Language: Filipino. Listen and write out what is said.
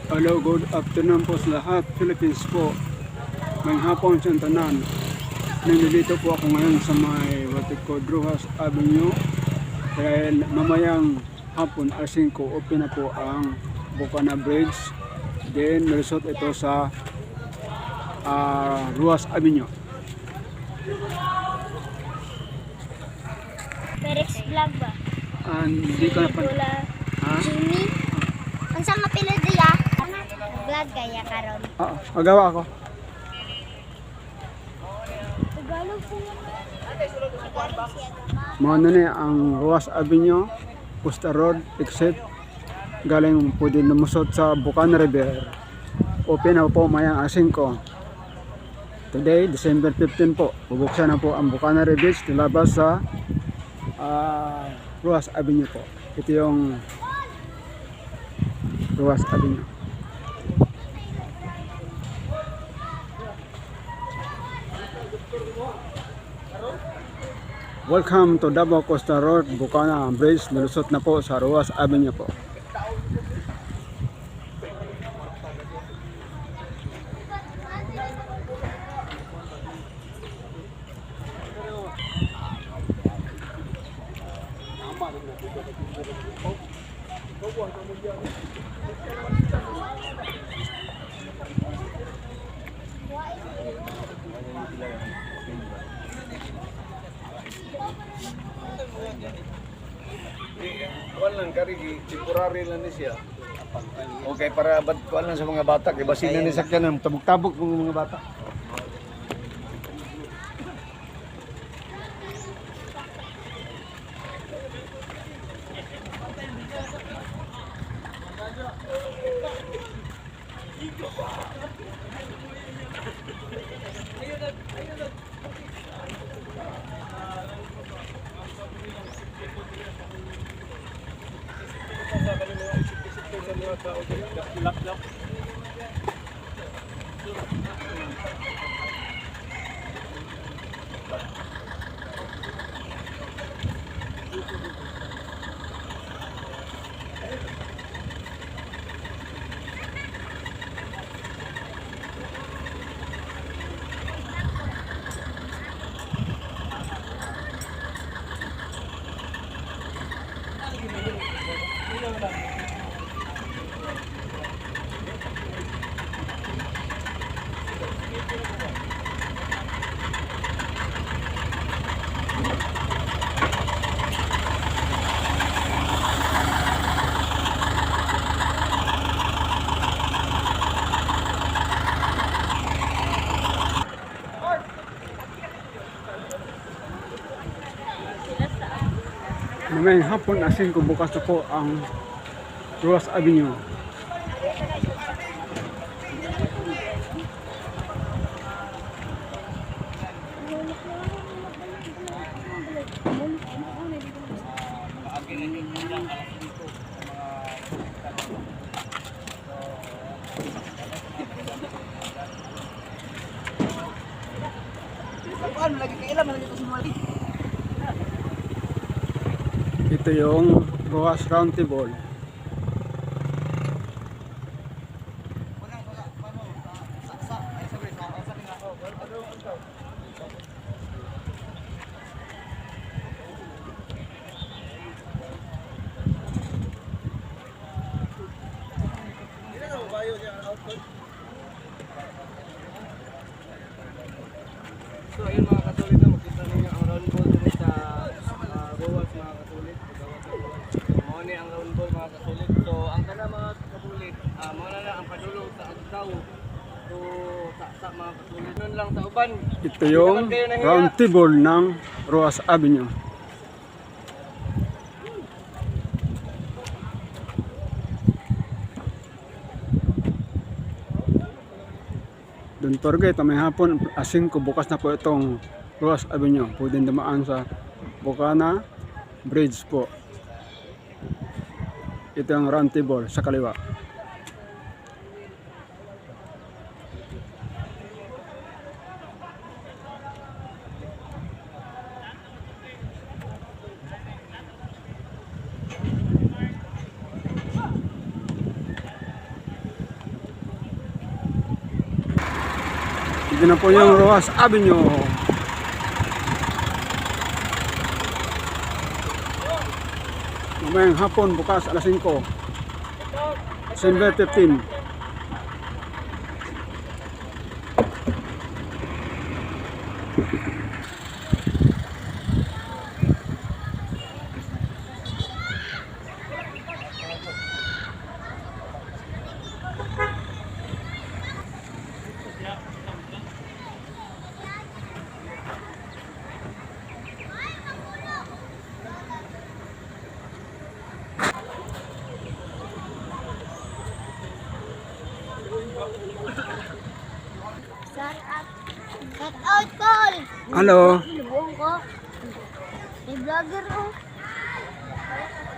Hello, good afternoon po sa lahat. Philippines po. Ngayong hapon sa tanan. Nandito po ako ngayon sa may Watikod Rojas Avenue. Dahil mamayang hapon alas 5 open na po ang Bocana Bridge. Then nalusot ito sa Rojas Avenue. Perex vlog ba? Hindi ko na pa... Ha? Jimmy? Ang sa mapilo diya? Vlog kaya karon. Agawa ako. Tagalog po Mga na ang Rojas Avenue, Costa Road, exit galing po din lumusot sa Bocana River. Open na po mayang alas 5. Today, December 15 po. Bubuksan na po ang Bocana River labas sa Rojas Avenue po. Ito yung Rojas Avenue. Welcome to Davao Costa Road, Bocana Bridge. Nalusot na po sa Rojas Avenue po. Kuan lang kari temporary lang ni siya. Okay para bad kuan lang sa mga bata kay basin na ni sakyanan tabok-tabok ng mga bata. Ngayong hapon alas 5 bukas na po ang Rojas Avenue. Ito yung Rojas Round Table. So ayun mga katulit na makita ninyo ang round ball dito sa Rojas mga katulit. Mao ni ang round ball mga katulit. So ang kana mga katulit, mao na lang ang padulong sa adlaw. So sa mga katulit nun lang sa uban. Ito yung round table ng Rojas Avenue. Don Torgay, may hapon, alas 5 bukas na po itong Rojas Avenue. Pwede dumaan sa Bocana Bridge po. Ito yung round table sa kaliwa. Ito na po yung Rojas Avenue. Mamayang hapon, bukas alas 5. December 15. Shout out, Col! Hello. Lubong ko. May vlogger, oh.